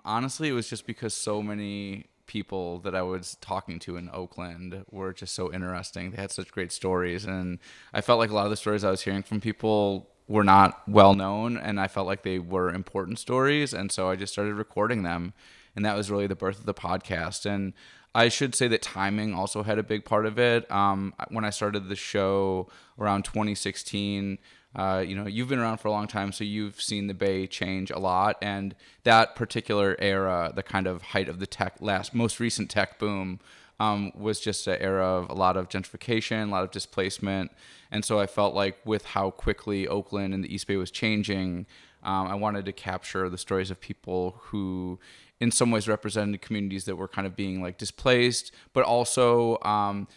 Honestly, it was just because so many people that I was talking to in Oakland were just so interesting. They had such great stories, and I felt like a lot of the stories I was hearing from people were not well known, and I felt like they were important stories, and so I just started recording them, and that was really the birth of the podcast. And I should say that timing also had a big part of it. When I started the show around 2016, you've been around for a long time, so you've seen the Bay change a lot. And that particular era, the kind of height of the most recent tech boom, was just an era of a lot of gentrification, a lot of displacement. And so I felt like with how quickly Oakland and the East Bay was changing, I wanted to capture the stories of people who in some ways represented communities that were kind of being like displaced, but also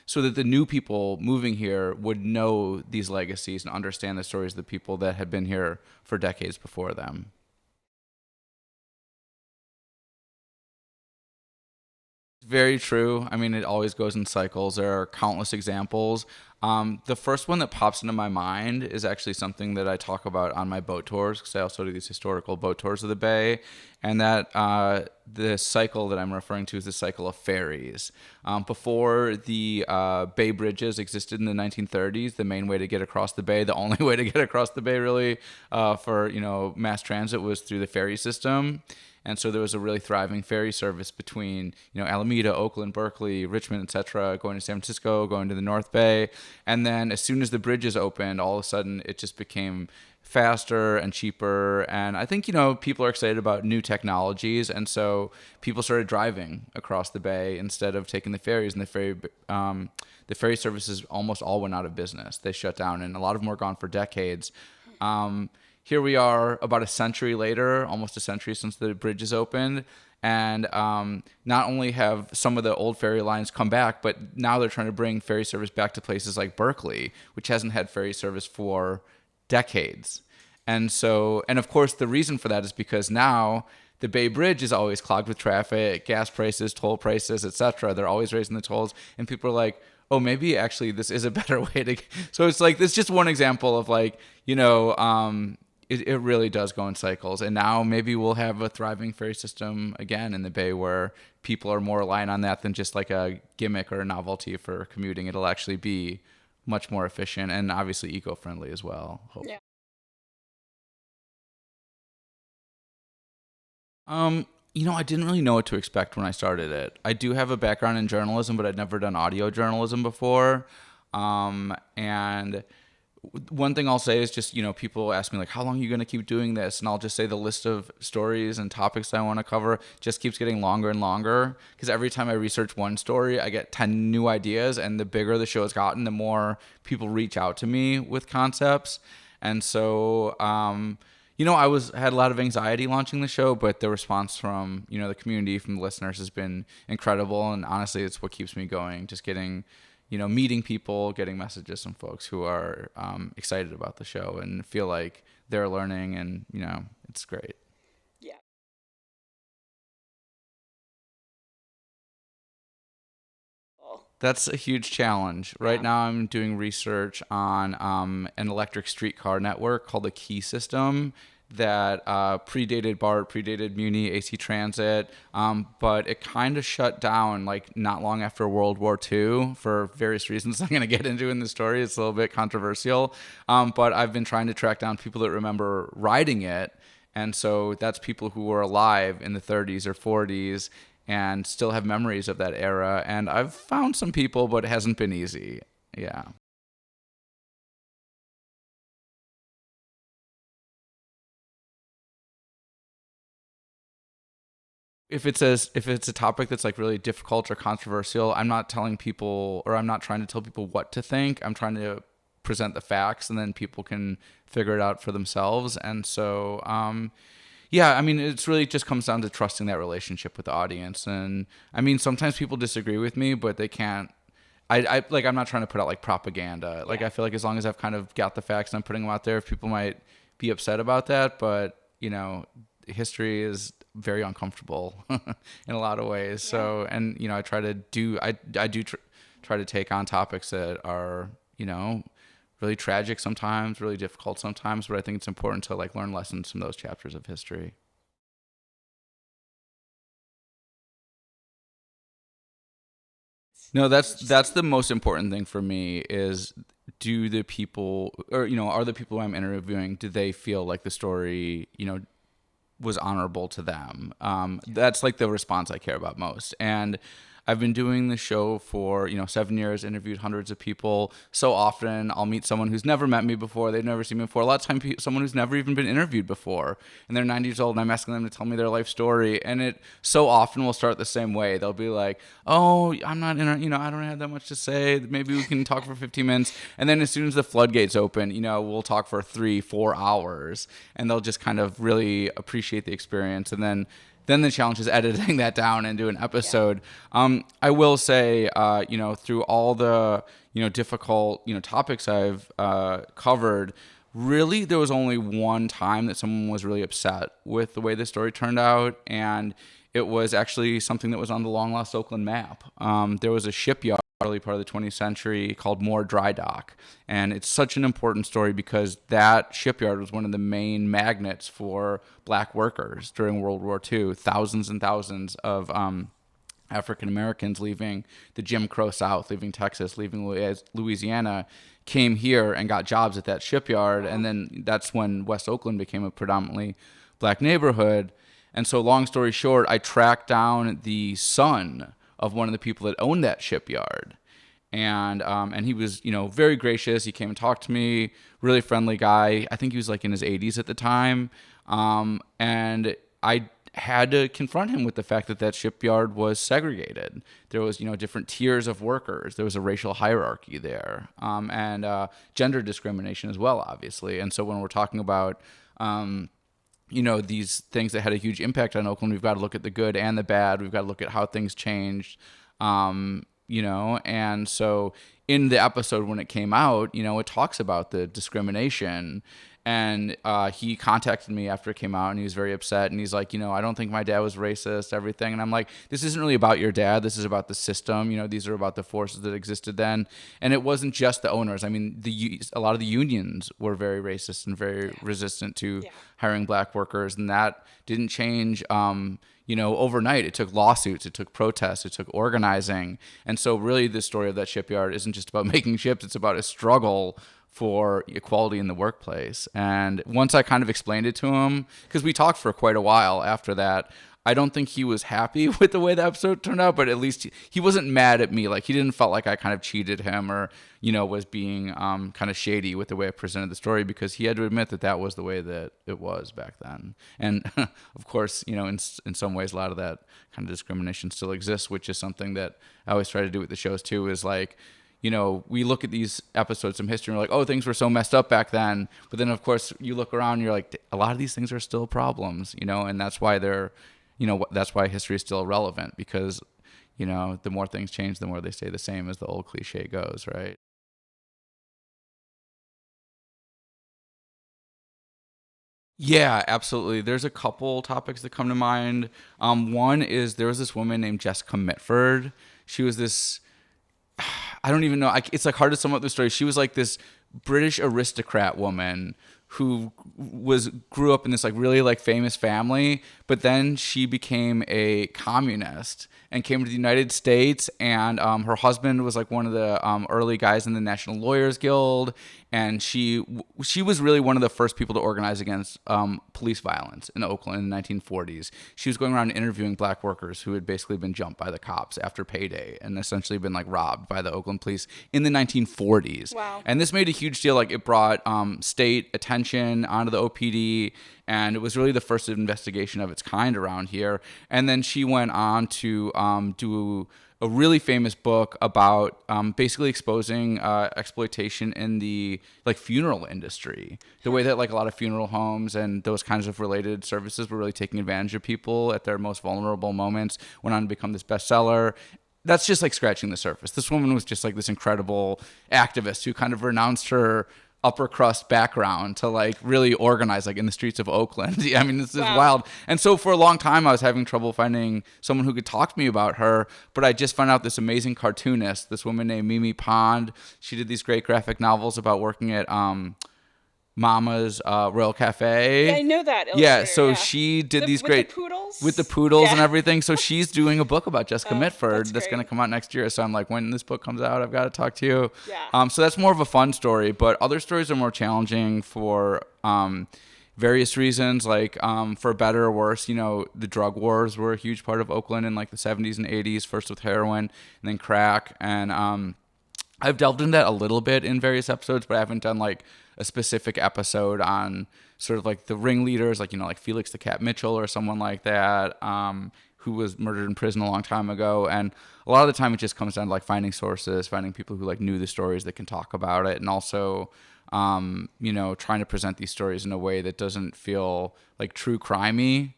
so that the new people moving here would know these legacies and understand the stories of the people that had been here for decades before them. Very true. I mean, it always goes in cycles. There are countless examples. The first one that pops into my mind is actually something that I talk about on my boat tours, because I also do these historical boat tours of the Bay. And that the cycle that I'm referring to is the cycle of ferries. Before the Bay bridges existed in the 1930s, the main way to get across the Bay, the only way to get across the Bay really for mass transit was through the ferry system. And so there was a really thriving ferry service between, Alameda, Oakland, Berkeley, Richmond, etc., going to San Francisco, going to the North Bay. And then as soon as the bridges opened, all of a sudden it just became faster and cheaper. And I think, people are excited about new technologies. And so people started driving across the Bay instead of taking the ferries. And the ferry services almost all went out of business. They shut down, and a lot of them were gone for decades. Here we are about a century later, almost a century since the bridges opened. And not only have some of the old ferry lines come back, but now they're trying to bring ferry service back to places like Berkeley, which hasn't had ferry service for decades. And of course, the reason for that is because now the Bay Bridge is always clogged with traffic, gas prices, toll prices, etc. They're always raising the tolls, and people are like, oh, maybe actually this is a better way to. So it's like, this is just one example of like, it really does go in cycles. And now maybe we'll have a thriving ferry system again in the Bay where people are more reliant on that than just like a gimmick or a novelty for commuting. It'll actually be much more efficient and obviously eco-friendly as well. Yeah. Um, I didn't really know what to expect when I started it. I do have a background in journalism, but I'd never done audio journalism before. And one thing I'll say is just, people ask me like, how long are you going to keep doing this? And I'll just say the list of stories and topics I want to cover just keeps getting longer and longer. Because every time I research one story, I get 10 new ideas. And the bigger the show has gotten, the more people reach out to me with concepts. And so, had a lot of anxiety launching the show, but the response from, the community, from the listeners has been incredible. And honestly, it's what keeps me going, just getting meeting people, getting messages from folks who are excited about the show and feel like they're learning, and it's great. Yeah. Oh, That's a huge challenge. Right yeah. now, I'm doing research on an electric streetcar network called the Key System that predated BART, predated Muni, AC Transit, but it kind of shut down like not long after World War II for various reasons I'm going to get into in the story. It's a little bit controversial, but I've been trying to track down people that remember riding it. And so that's people who were alive in the 30s or 40s and still have memories of that era. And I've found some people, but it hasn't been easy. Yeah. If it's a topic that's like really difficult or controversial, I'm not telling people, or I'm not trying to tell people what to think. I'm trying to present the facts, and then people can figure it out for themselves. And so, yeah, I mean, it's really just comes down to trusting that relationship with the audience. And I mean, sometimes people disagree with me, but they can't. I'm not trying to put out like propaganda. Like, Yeah. I feel like as long as I've kind of got the facts and I'm putting them out there, people might be upset about that, but history is very uncomfortable in a lot of ways. Yeah. So, and I try to do I do try to take on topics that are really tragic sometimes, really difficult sometimes, but I think it's important to like learn lessons from those chapters of history. No, It's that's interesting. the most important thing for me is do the people or are the people I'm interviewing, do they feel like the story, was honorable to them. Yeah. That's like the response I care about most. And I've been doing the show for 7 years, interviewed hundreds of people. So often I'll meet someone who's never met me before, they've never seen me before. A lot of time, someone who's never even been interviewed before, and they're 90 years old, and I'm asking them to tell me their life story. And it so often will start the same way. They'll be like, "Oh, I'm not I don't have that much to say. Maybe we can talk for 15 minutes." And then as soon as the floodgates open, we'll talk for 3-4 hours, and they'll just kind of really appreciate the experience. And then the challenge is editing that down into an Yeah. episode. I will say, through all the difficult topics I've covered, really there was only one time that someone was really upset with the way the story turned out, and it was actually something that was on the Long Lost Oakland map. There was a shipyard early part of the 20th century called Moore Dry Dock. And it's such an important story because that shipyard was one of the main magnets for black workers during World War II. Thousands and thousands of African Americans leaving the Jim Crow South, leaving Texas, leaving Louisiana, came here and got jobs at that shipyard. And Wow. then that's when West Oakland became a predominantly black neighborhood. And so, long story short, I tracked down the son of one of the people that owned that shipyard, and he was very gracious. He came and talked to me, really friendly guy. I think he was like in his 80s at the time, and I had to confront him with the fact that that shipyard was segregated. There was different tiers of workers. There was a racial hierarchy there, and gender discrimination as well, obviously. And so when we're talking about these things that had a huge impact on Oakland, we've got to look at the good and the bad. We've got to look at how things changed. And so in the episode when it came out, it talks about the discrimination. And he contacted me after it came out, and he was very upset. And he's like, I don't think my dad was racist, everything. And I'm like, this isn't really about your dad. This is about the system. These are about the forces that existed then. And it wasn't just the owners. I mean, a lot of the unions were very racist and very Yeah. resistant to Yeah. hiring black workers. And that didn't change, overnight. It took lawsuits, it took protests, it took organizing. And so really the story of that shipyard isn't just about making ships, it's about a struggle for equality in the workplace. And once I kind of explained it to him, because we talked for quite a while after that, I don't think he was happy with the way the episode turned out, but at least he wasn't mad at me. Like, he didn't felt like I kind of cheated him or, was being kind of shady with the way I presented the story, because he had to admit that that was the way that it was back then. And of course, in some ways, a lot of that kind of discrimination still exists, which is something that I always try to do with the shows too, is like, we look at these episodes from history and we're like, oh, things were so messed up back then. But then, of course, you look around and you're like, a lot of these things are still problems, and that's why that's why history is still relevant, because, the more things change, the more they stay the same, as the old cliche goes, right? Yeah, absolutely. There's a couple topics that come to mind. One is there was this woman named Jessica Mitford. She was this I don't even know. It's like hard to sum up the story. She was like this British aristocrat woman who grew up in this like really like famous family, but then she became a communist and came to the United States. And her husband was like one of the early guys in the National Lawyers Guild, and she was really one of the first people to organize against police violence in Oakland in the 1940s. She was going around interviewing black workers who had basically been jumped by the cops after payday and essentially been like robbed by the Oakland police in the 1940s. Wow. And this made a huge deal. Like, it brought state attention onto the OPD, and it was really the first investigation of its kind around here. And then she went on to do a really famous book about basically exposing exploitation in the like funeral industry, the way that like a lot of funeral homes and those kinds of related services were really taking advantage of people at their most vulnerable moments. Went on to become this bestseller. That's just like scratching the surface. This woman was just like this incredible activist who kind of renounced her upper crust background to like really organize like in the streets of Oakland. I mean, this is Wow. wild. And so for a long time I was having trouble finding someone who could talk to me about her, but I just found out this amazing cartoonist, this woman named Mimi Pond. She did these great graphic novels about working at Mama's Royal Yeah, Cafe. I know that Yeah, illustrator. so Yeah. she did these With the great with the poodles. poodles and Yeah. everything. So she's doing a book about Jessica Oh, that's Mitford that's going to great. come out next year. So I'm like, when this book comes out, I've got to talk to you. Yeah. So that's more of a fun story, but other stories are more challenging for various reasons. Like for better or worse, the drug wars were a huge part of Oakland in like the 70s and 80s. First with heroin, and then crack, and I've delved into that a little bit in various episodes, but I haven't done like a specific episode on sort of like the ringleaders, like like Felix the Cat Mitchell or someone like that, who was murdered in prison a long time ago. And a lot of the time, it just comes down to like finding sources, finding people who like knew the stories that can talk about it, and also trying to present these stories in a way that doesn't feel like true crimey.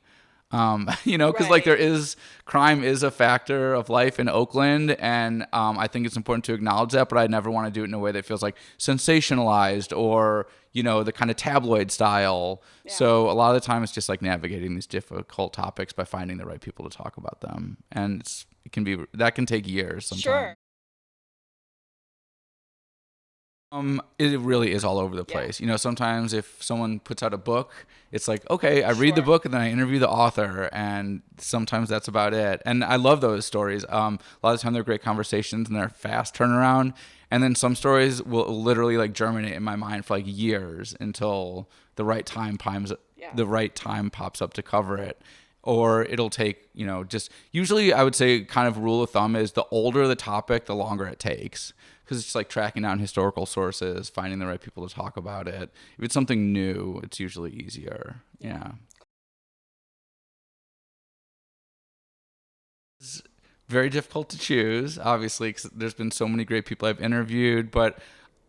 Because like Right. crime is a factor of life in Oakland, and I think it's important to acknowledge that, but I never want to do it in a way that feels like sensationalized or the kind of tabloid style. Yeah. So a lot of the time, it's just like navigating these difficult topics by finding the right people to talk about them, and that can take years sometimes. Sure. It really is all over the Yeah. place. Sometimes if someone puts out a book, it's like, okay, I read the Sure. book and then I interview the author, and sometimes that's about it. And I love those stories. A lot of the time they're great conversations and they're fast turnaround. And then some stories will literally like germinate in my mind for like years until Yeah. the right time pops up to cover it. Or it'll take, just usually I would say kind of rule of thumb is the older the topic, the longer it takes. Because it's like tracking down historical sources, finding the right people to talk about it. If it's something new, it's usually easier. Yeah. It's very difficult to choose, obviously, because there's been so many great people I've interviewed. But,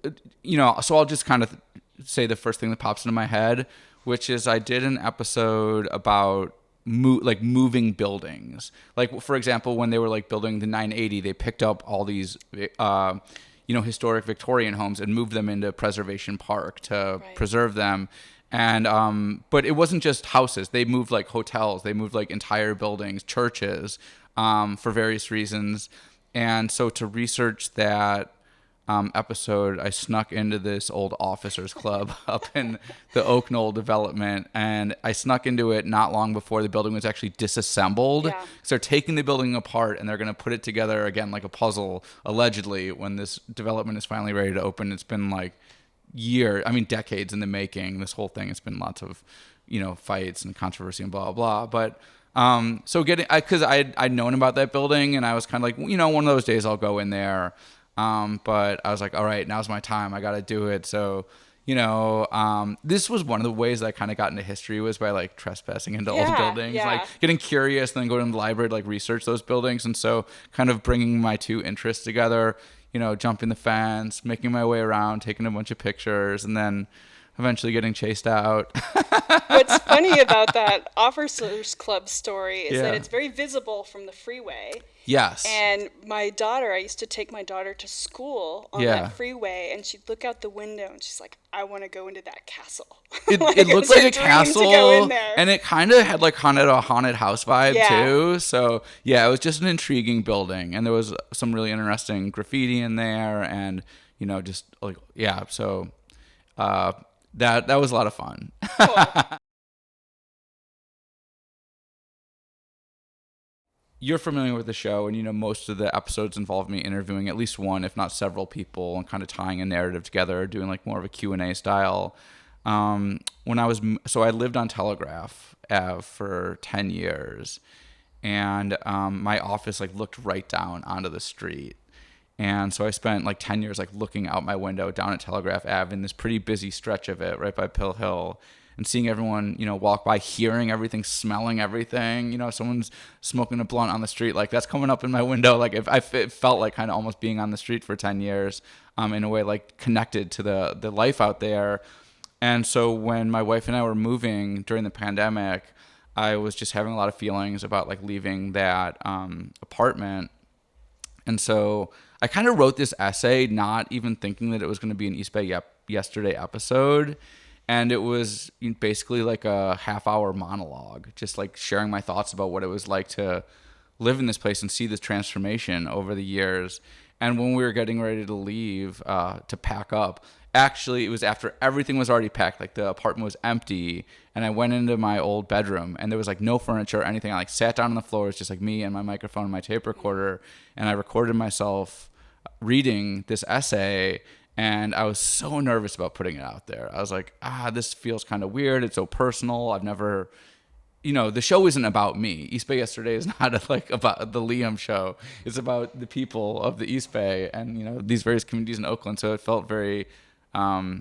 so I'll just kind of say the first thing that pops into my head, which is I did an episode about moving buildings. Like, for example, when they were like building the 980, they picked up all these historic Victorian homes and moved them into Preservation Park to Right. preserve them. And but it wasn't just houses. They moved like hotels. They moved like entire buildings, churches, for various reasons. And so to research that episode, I snuck into this old officers club up in the Oak Knoll development, and I snuck into it not long before the building was actually disassembled. Yeah. So they're taking the building apart and they're going to put it together again like a puzzle, allegedly, when this development is finally ready to open. It's been like decades in the making. This whole thing, it's been lots of, fights and controversy and blah, blah, blah. But so because I'd known about that building, and I was kind of like, one of those days I'll go in there. But I was like, all right, now's my time. I got to do it. So, this was one of the ways that I kind of got into history, was by like trespassing into old buildings, Yeah. like getting curious, and then going to the library to like research those buildings. And so kind of bringing my two interests together, jumping the fence, making my way around, taking a bunch of pictures, and then eventually getting chased out. What's funny about that Officers Club story is Yeah. that it's very visible from the freeway. Yes. And I used to take my daughter to school on Yeah. that freeway, and she'd look out the window and she's like, I want to go into that castle. It Like, it it looked was like her a dream castle, to go in there. and it kind of had like a haunted house vibe Yeah. too. So yeah, it was just an intriguing building, and there was some really interesting graffiti in there, and just like yeah. So that was a lot of fun. Cool. You're familiar with the show, and most of the episodes involve me interviewing at least one, if not several people, and kind of tying a narrative together, doing like more of a Q&A style. So I lived on Telegraph Ave for 10 years, and my office like looked right down onto the street. And so I spent like 10 years like looking out my window down at Telegraph Ave in this pretty busy stretch of it right by Pill Hill, and seeing everyone, walk by, hearing everything, smelling everything. Someone's smoking a blunt on the street, like that's coming up in my window. Like it felt like kind of almost being on the street for 10 years, in a way like connected to the life out there. And so when my wife and I were moving during the pandemic, I was just having a lot of feelings about like leaving that apartment. And so I kind of wrote this essay, not even thinking that it was going to be an East Bay Yesterday episode. And it was basically like a half-hour monologue, just like sharing my thoughts about what it was like to live in this place and see this transformation over the years. And when we were getting ready to leave, to pack up, actually, it was after everything was already packed. Like the apartment was empty, and I went into my old bedroom, and there was like no furniture or anything. I like sat down on the floor. It's just like me and my microphone and my tape recorder, and I recorded myself reading this essay. And I was so nervous about putting it out there. I was like, this feels kind of weird. It's so personal. I've never, the show isn't about me. East Bay Yesterday is not like about the Liam show. It's about the people of the East Bay and, these various communities in Oakland. So it felt very, I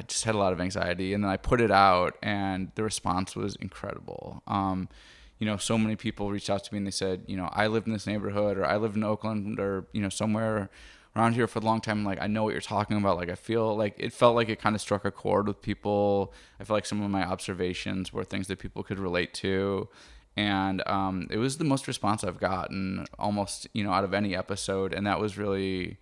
just had a lot of anxiety. And then I put it out, and the response was incredible. So many people reached out to me and they said, I lived in this neighborhood, or I lived in Oakland, or, somewhere around here for a long time. Like, I know what you're talking about. Like, I feel like it felt like it kind of struck a chord with people. I feel like some of my observations were things that people could relate to. And it was the most response I've gotten almost, out of any episode. And that was really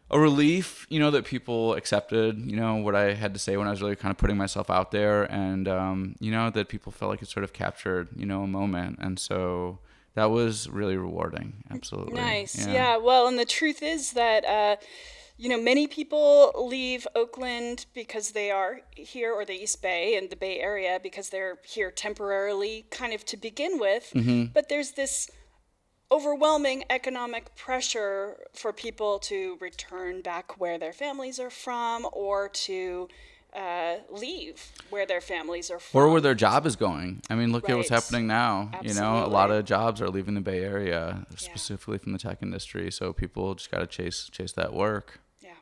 a relief, that people accepted, what I had to say when I was really kind of putting myself out there. And, that people felt like it sort of captured, a moment. And so that was really rewarding. Absolutely. Nice. Yeah. Well, and the truth is that, many people leave Oakland because they are here, or the East Bay and the Bay Area because they're here temporarily, kind of to begin with. Mm-hmm. But there's this overwhelming economic pressure for people to return back where their families are from, or to leave where their families are from, or where their job is going. I mean, look at what's happening now. Absolutely. A lot of jobs are leaving the Bay Area, specifically from the tech industry. So people just got to chase that work. Yeah.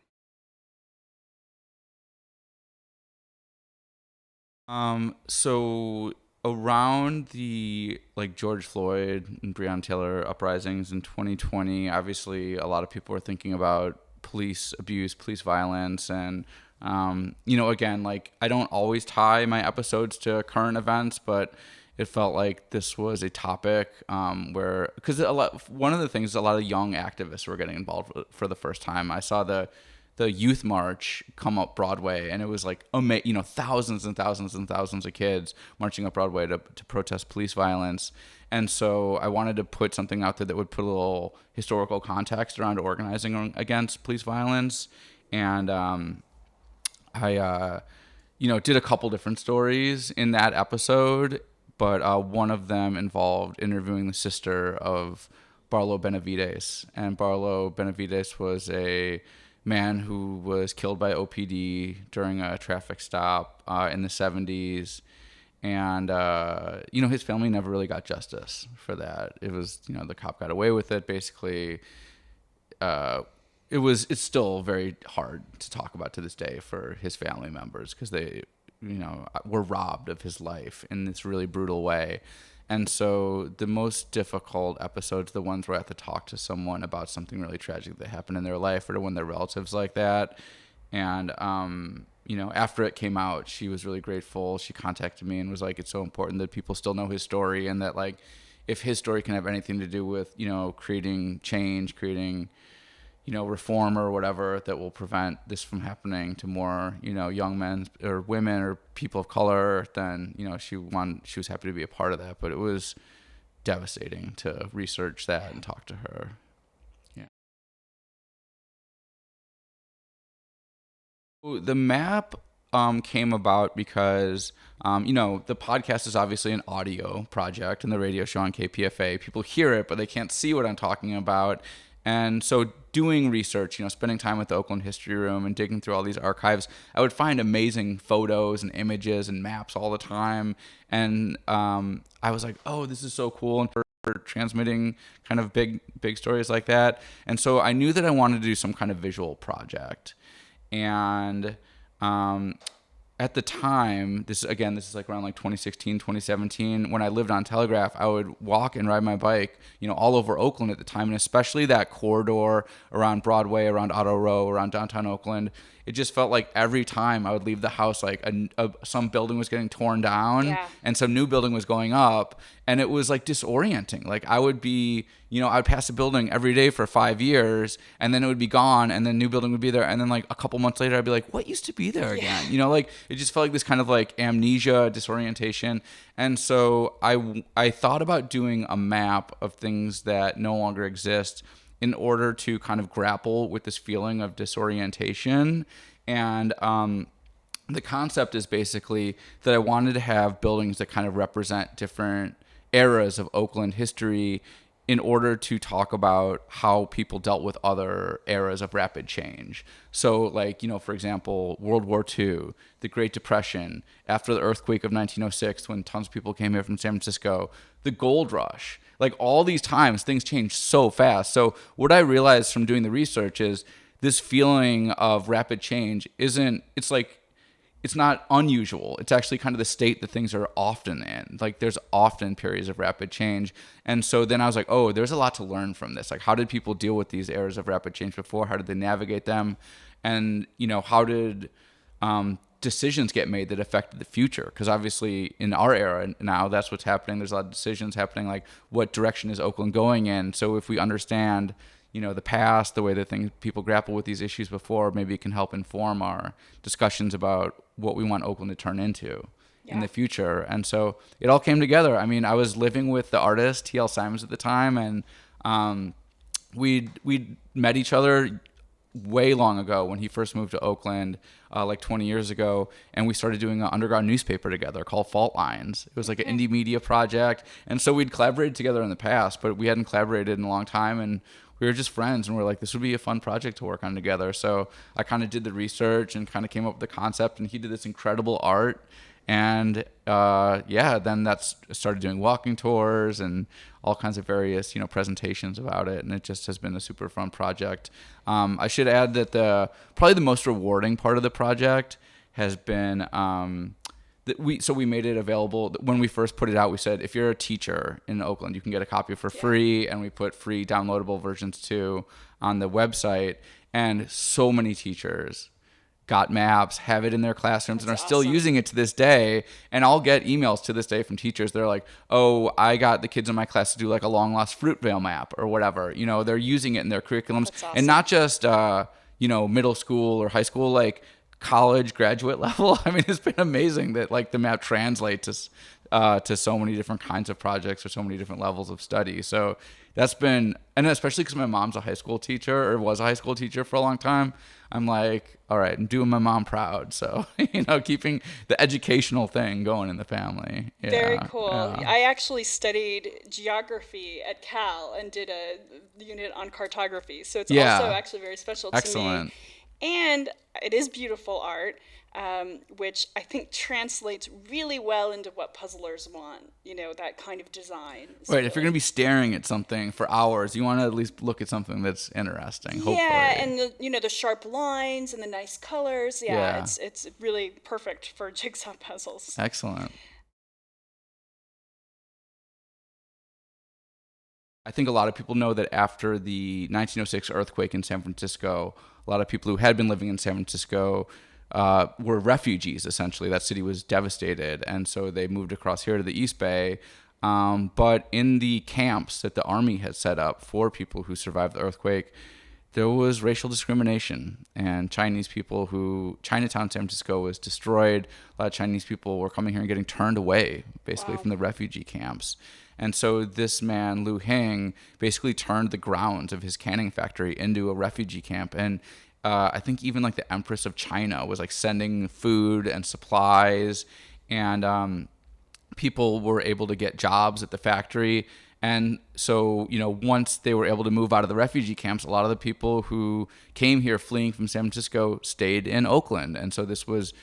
So around the George Floyd and Breonna Taylor uprisings in 2020, obviously a lot of people were thinking about police abuse, police violence, and again, I don't always tie my episodes to current events, but it felt like this was a topic because one of the things, a lot of young activists were getting involved for the first time. I saw the youth march come up Broadway, and it was thousands and thousands and thousands of kids marching up Broadway to protest police violence. And so I wanted to put something out there that would put a little historical context around organizing against police violence. And I did a couple different stories in that episode, but one of them involved interviewing the sister of Barlow Benavides. And Barlow Benavides was a man who was killed by OPD during a traffic stop in the 70s. And, his family never really got justice for that. It was, the cop got away with it, basically. It's still very hard to talk about to this day for his family members because they, were robbed of his life in this really brutal way. And so the most difficult episodes, the ones where I have to talk to someone about something really tragic that happened in their life, or to when their relatives like that. And, after it came out, she was really grateful. She contacted me and was like, it's so important that people still know his story, and that if his story can have anything to do with, creating change, creating, reform or whatever that will prevent this from happening to more, young men or women or people of color, then, she was happy to be a part of that. But it was devastating to research that and talk to her. Yeah. The map came about because, the podcast is obviously an audio project, and the radio show on KPFA, people hear it, but they can't see what I'm talking about. And so doing research, spending time with the Oakland History Room and digging through all these archives, I would find amazing photos and images and maps all the time. And I was like, oh, this is so cool. And for transmitting kind of big stories like that. And so I knew that I wanted to do some kind of visual project. And at the time, this is around 2016, 2017, when I lived on Telegraph, I would walk and ride my bike, all over Oakland at the time, and especially that corridor around Broadway, around Auto Row, around downtown Oakland. It just felt like every time I would leave the house, some building was getting torn down and some new building was going up, and it was disorienting. I would be, I'd pass a building every day for 5 years, and then it would be gone, and then new building would be there, and then a couple months later, I'd be like, what used to be there again? It just felt like this kind of amnesia, disorientation. And so I thought about doing a map of things that no longer exist in order to kind of grapple with this feeling of disorientation. And the concept is basically that I wanted to have buildings that kind of represent different eras of Oakland history in order to talk about how people dealt with other eras of rapid change. So, like, for example, World War II, the Great Depression, after the earthquake of 1906, when tons of people came here from San Francisco, the gold rush. Like, all these times, things changed so fast. So what I realized from doing the research is this feeling of rapid change it's not unusual. It's actually kind of the state that things are often in. Like, there's often periods of rapid change. And so then I was like, oh, there's a lot to learn from this. Like, how did people deal with these eras of rapid change before? How did they navigate them? And, how did decisions get made that affected the future? Because obviously in our era now, that's what's happening. There's a lot of decisions happening, like what direction is Oakland going in? So if we understand the past, the way that people grapple with these issues before, maybe it can help inform our discussions about what we want Oakland to turn into in the future. And so it all came together. I mean, I was living with the artist T.L. Simons at the time, and we'd met each other way long ago when he first moved to Oakland, like 20 years ago, and we started doing an underground newspaper together called Fault Lines. It was like an indie media project, and so we'd collaborated together in the past, but we hadn't collaborated in a long time, and we were just friends, and we're like, this would be a fun project to work on together. So I kind of did the research and kind of came up with the concept, and he did this incredible art. And then that's started doing walking tours and all kinds of various presentations about it, and it just has been a super fun project. I should add that probably the most rewarding part of the project has been we made it available. When we first put it out, we said if you're a teacher in Oakland, you can get a copy for free, and we put free downloadable versions too on the website. And so many teachers got maps, have it in their classrooms, and are still using it to this day. And I'll get emails to this day from teachers. They're like, oh, I got the kids in my class to do like a Long Lost Fruitvale map or whatever. They're using it in their curriculums. And not just, middle school or high school, like college graduate level. I mean, it's been amazing that like the map translates to so many different kinds of projects or so many different levels of study. So that's been, and especially because my mom's a high school teacher or was a high school teacher for a long time, I'm like, all right, I'm doing my mom proud. So, keeping the educational thing going in the family. Yeah, very cool. Yeah. I actually studied geography at Cal and did a unit on cartography. So it's also actually very special to Excellent. me. And it is beautiful art, which I think translates really well into what puzzlers want, that kind of design. Right, if you're going to be staring at something for hours, you want to at least look at something that's interesting, hopefully. Yeah, and the sharp lines and the nice colors. Yeah. It's really perfect for jigsaw puzzles. Excellent. I think a lot of people know that after the 1906 earthquake in San Francisco, a lot of people who had been living in San Francisco were refugees, essentially. That city was devastated, and so they moved across here to the East Bay. But in the camps that the Army had set up for people who survived the earthquake, there was racial discrimination, and Chinatown, San Francisco was destroyed. A lot of Chinese people were coming here and getting turned away, basically, from the refugee camps. And so this man, Liu Hing, basically turned the grounds of his canning factory into a refugee camp. And I think even like the Empress of China was like sending food and supplies, and people were able to get jobs at the factory. And so, once they were able to move out of the refugee camps, a lot of the people who came here fleeing from San Francisco stayed in Oakland. And so this was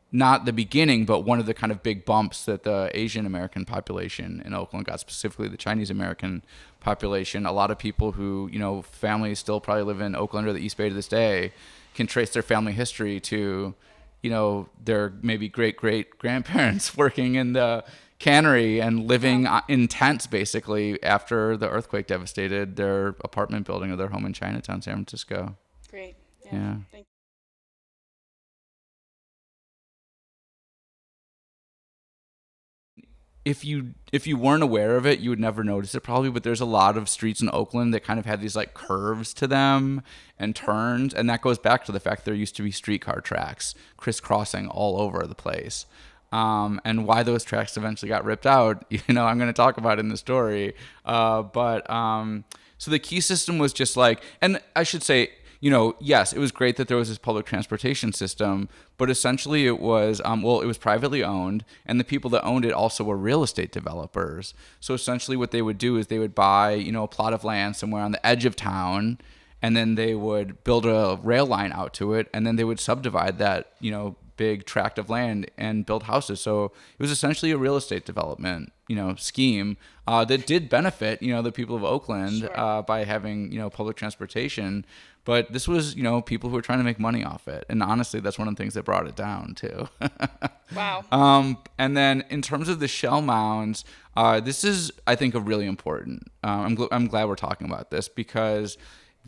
not the beginning, but one of the kind of big bumps that the Asian American population in Oakland got, specifically the Chinese American population. A lot of people who, families still probably live in Oakland or the East Bay to this day, can trace their family history to, their maybe great-great-grandparents working in the cannery and living in tents, basically, after the earthquake devastated their apartment building or their home in Chinatown, San Francisco. Great. Yeah. Thank you. If you weren't aware of it, you would never notice it probably, but there's a lot of streets in Oakland that kind of have these like curves to them and turns, and that goes back to the fact there used to be streetcar tracks crisscrossing all over the place. And why those tracks eventually got ripped out, I'm going to talk about in the story. But So the key system was just like, and I should say, yes, it was great that there was this public transportation system, but essentially it was, it was privately owned, and the people that owned it also were real estate developers. So essentially what they would do is they would buy, a plot of land somewhere on the edge of town, and then they would build a rail line out to it, and then they would subdivide that, big tract of land and build houses. So it was essentially a real estate development, scheme that did benefit, the people of Oakland Sure. by having, public transportation. But this was, people who were trying to make money off it. And honestly, that's one of the things that brought it down too. Wow. And then in terms of the shell mounds, this is, I think, a really important. I'm glad we're talking about this because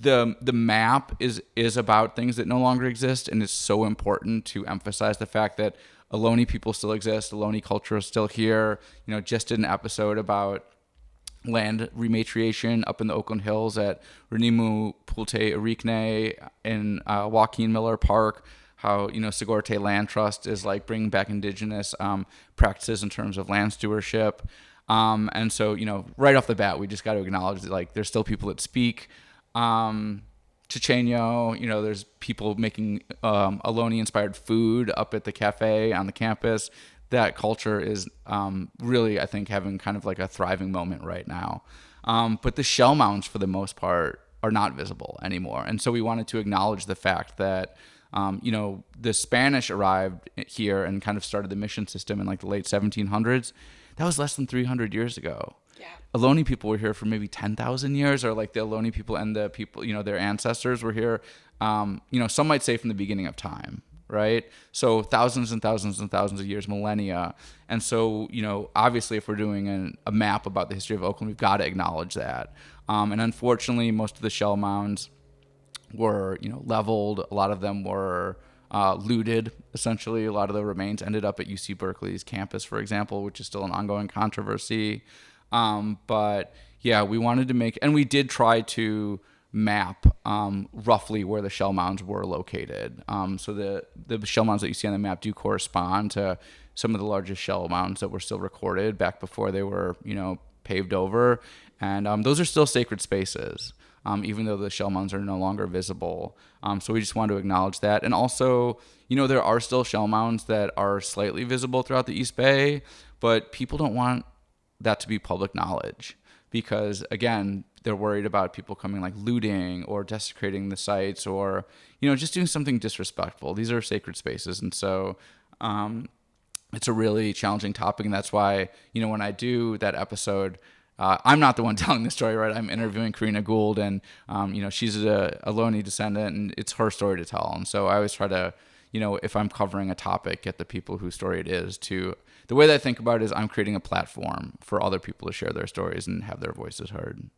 the map is about things that no longer exist, and it's so important to emphasize the fact that Ohlone people still exist. Ohlone culture is still here. Just did an episode about land rematriation up in the Oakland Hills at Renimu Pulte Arikne in Joaquin Miller Park. How Sigorte Land Trust is like bringing back indigenous practices in terms of land stewardship. And so right off the bat, we just got to acknowledge that like there's still people that speak Chichenyo. There's people making Ohlone-inspired food up at the cafe on the campus. That culture is really, I think, having kind of like a thriving moment right now. But the shell mounds, for the most part, are not visible anymore. And so we wanted to acknowledge the fact that, the Spanish arrived here and kind of started the mission system in like the late 1700s. That was less than 300 years ago. Yeah. Ohlone people were here for maybe 10,000 years, or like the Ohlone people and the people, their ancestors were here, some might say from the beginning of time, right? So thousands and thousands and thousands of years, millennia. And so, obviously if we're doing a map about the history of Oakland, we've got to acknowledge that. And unfortunately, most of the shell mounds were, leveled. A lot of them were looted, essentially. A lot of the remains ended up at UC Berkeley's campus, for example, which is still an ongoing controversy. But yeah, we wanted to make, and we did try to map roughly where the shell mounds were located. So the shell mounds that you see on the map do correspond to some of the largest shell mounds that were still recorded back before they were, paved over. And those are still sacred spaces, even though the shell mounds are no longer visible. So we just wanted to acknowledge that. And also, there are still shell mounds that are slightly visible throughout the East Bay, but people don't want that to be public knowledge because, again, they're worried about people coming like looting or desecrating the sites or, just doing something disrespectful. These are sacred spaces. And so it's a really challenging topic. And that's why, when I do that episode, I'm not the one telling the story, right? I'm interviewing Karina Gould, and she's a Ohlone descendant, and it's her story to tell. And so I always try to, if I'm covering a topic, get the people whose story it is to. The way that I think about it is I'm creating a platform for other people to share their stories and have their voices heard.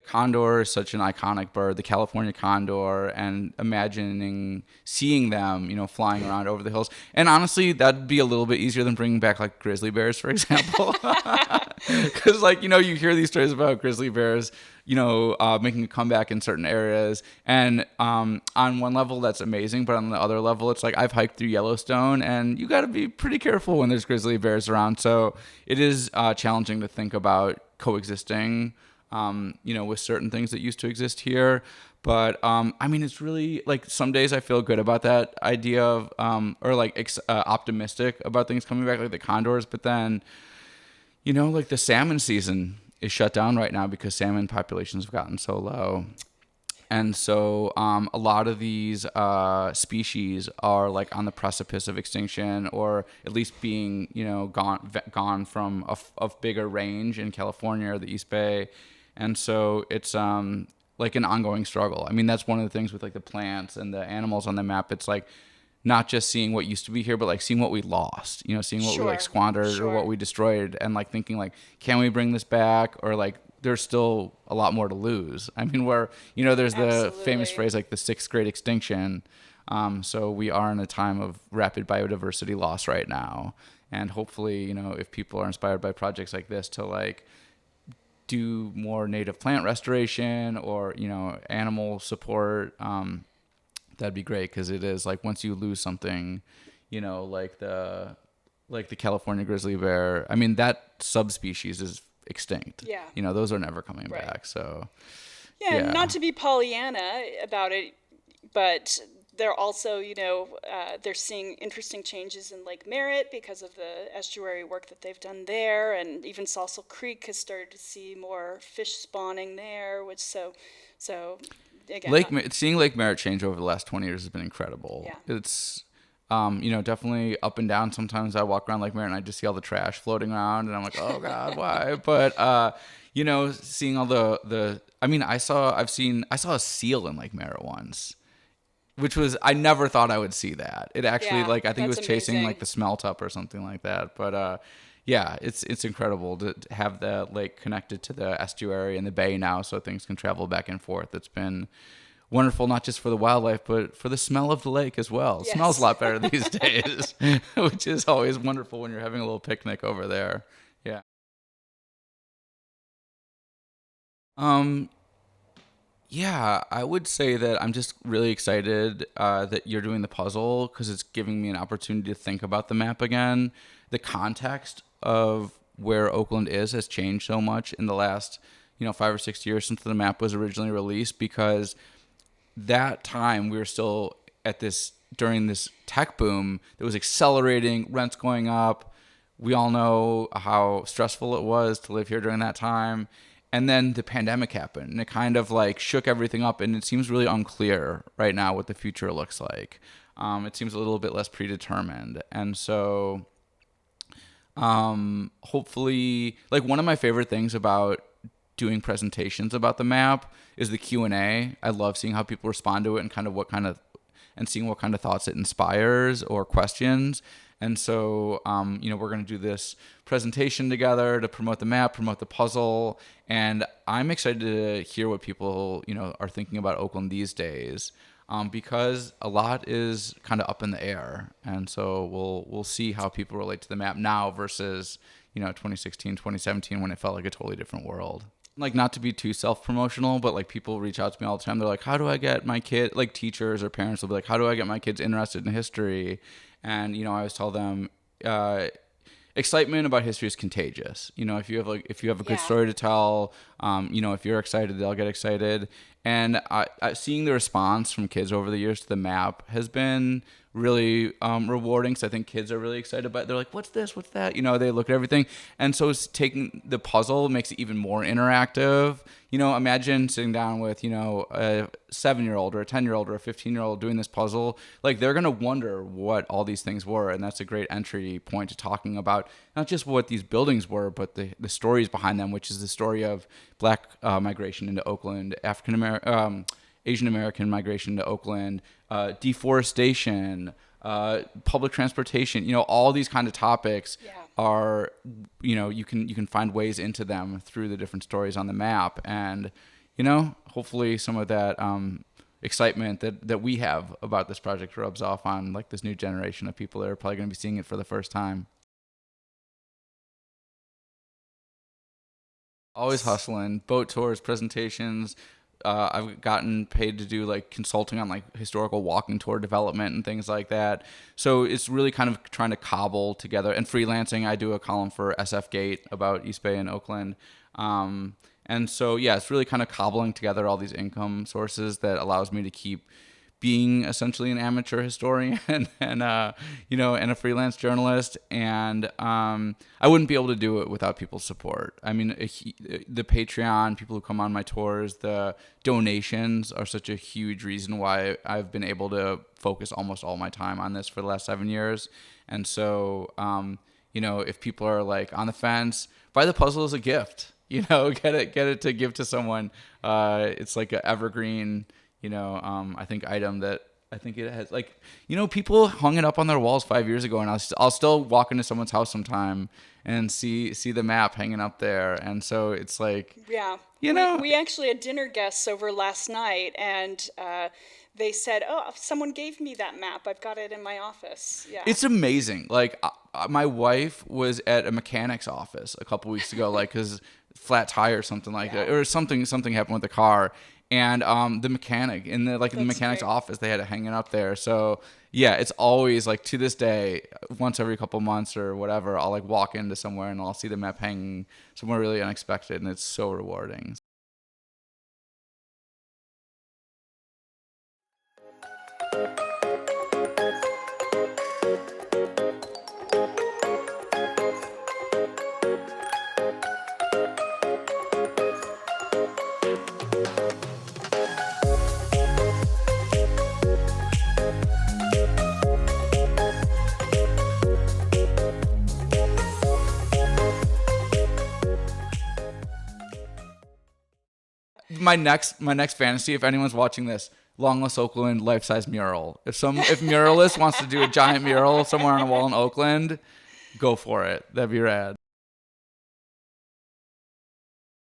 Condor is such an iconic bird, the California condor, and seeing them, flying around over the hills. And honestly, that'd be a little bit easier than bringing back like grizzly bears, for example. Because you hear these stories about grizzly bears, making a comeback in certain areas. And on one level, that's amazing. But on the other level, it's like I've hiked through Yellowstone, and you got to be pretty careful when there's grizzly bears around. So it is challenging to think about coexisting with certain things that used to exist here. But, it's really like some days I feel good about that idea of, optimistic about things coming back like the condors. But then, like the salmon season is shut down right now because salmon populations have gotten so low. And so a lot of these species are like on the precipice of extinction, or at least being, gone from a bigger range in California or the East Bay. And so it's like an ongoing struggle. That's one of the things with like the plants and the animals on the map. It's like not just seeing what used to be here, but like seeing what we lost, seeing what we like squandered or what we destroyed, and like thinking like, can we bring this back? Or like, there's still a lot more to lose. Where, there's the famous phrase, like the sixth great extinction. So we are in a time of rapid biodiversity loss right now. And hopefully, if people are inspired by projects like this to like do more native plant restoration or, animal support, that'd be great. Cause it is like, once you lose something, like the like the California grizzly bear. I mean, that subspecies is extinct. Yeah. Those are never coming Right. back. So, Yeah, and not yeah. to be Pollyanna about it, but they're also, they're seeing interesting changes in Lake Merritt because of the estuary work that they've done there, and even Salsal Creek has started to see more fish spawning there, which so again, Seeing Lake Merritt change over the last 20 years has been incredible. yeah, It's, definitely up and down. Sometimes I walk around Lake Merritt and I just see all the trash floating around, and I'm like, oh God, why? But, seeing all I mean, I saw a seal in Lake Merritt once, which was, I never thought I would see that. It actually, yeah, like, I think it that's was chasing amazing. like the smelt up or something like that. But, yeah, it's incredible to have the lake connected to the estuary and the bay now, so things can travel back and forth. It's been wonderful, not just for the wildlife, but for the smell of the lake as well. It smells a Yes. lot better these days, which is always wonderful when you're having a little picnic over there. Yeah. Um, Yeah, I would say that I'm just really excited that you're doing the puzzle because it's giving me an opportunity to think about the map again. The context of where Oakland is has changed so much in the last, 5 or 6 years since the map was originally released, because that time we were still at this during this tech boom that was accelerating, rents going up. We all know how stressful it was to live here during that time. And then the pandemic happened and it kind of like shook everything up. And it seems really unclear right now what the future looks like. It seems a little bit less predetermined. And so hopefully, like, one of my favorite things about doing presentations about the map is the Q&A. I love seeing how people respond to it and seeing what kind of thoughts it inspires or questions. And so, we're going to do this presentation together to promote the map, promote the puzzle. And I'm excited to hear what people, are thinking about Oakland these days, because a lot is kind of up in the air. And so we'll see how people relate to the map now versus, 2016, 2017, when it felt like a totally different world. Like, not to be too self-promotional, but like people reach out to me all the time. They're like, how do I get my kid, like teachers or parents will be like, how do I get my kids interested in history? And, I always tell them, excitement about history is contagious. If you have a good Yeah. story to tell, if you're excited, they'll get excited. And seeing the response from kids over the years to the map has been really rewarding, because I think kids are really excited about it. They're like, what's this? What's that? They look at everything. And so it's taking the puzzle makes it even more interactive. Imagine sitting down with, a 7-year-old or a 10-year-old or a 15-year-old doing this puzzle. Like, they're going to wonder what all these things were. And that's a great entry point to talking about not just what these buildings were, but the stories behind them, which is the story of Black migration into Oakland, Asian American migration to Oakland, deforestation, public transportation. All these kind of topics Yeah. are, you can find ways into them through the different stories on the map. And, hopefully some of that excitement that we have about this project rubs off on like this new generation of people that are probably going to be seeing it for the first time. Always hustling, boat tours, presentations. I've gotten paid to do like consulting on like historical walking tour development and things like that. So it's really kind of trying to cobble together, and freelancing. I do a column for SF Gate about East Bay and Oakland. And so, yeah, it's really kind of cobbling together all these income sources that allows me to keep being essentially an amateur historian and and a freelance journalist. And I wouldn't be able to do it without people's support. I mean, the Patreon, people who come on my tours, the donations are such a huge reason why I've been able to focus almost all my time on this for the last 7 years. And so, if people are like on the fence, buy the puzzle as a gift. Get it to give to someone. It's like an evergreen, I think item that I think it has, like, people hung it up on their walls 5 years ago, and I'll still walk into someone's house sometime and see the map hanging up there. And so it's like, Yeah. you We, know, we actually had dinner guests over last night, and they said, oh, someone gave me that map. I've got it in my office. Yeah. it's amazing. Like, my wife was at a mechanic's office a couple weeks ago, like, because flat tire or something like Yeah. that, or something happened with the car, and the mechanic in the like in the That's mechanic's great. office, they had it hanging up there. So yeah, it's always like to this day, once every couple months or whatever, I'll like walk into somewhere and I'll see the map hanging somewhere really unexpected, and it's so rewarding. My next fantasy, if anyone's watching this, Long Lost Oakland life-size mural. If muralist wants to do a giant mural somewhere on a wall in Oakland, go for it. That'd be rad.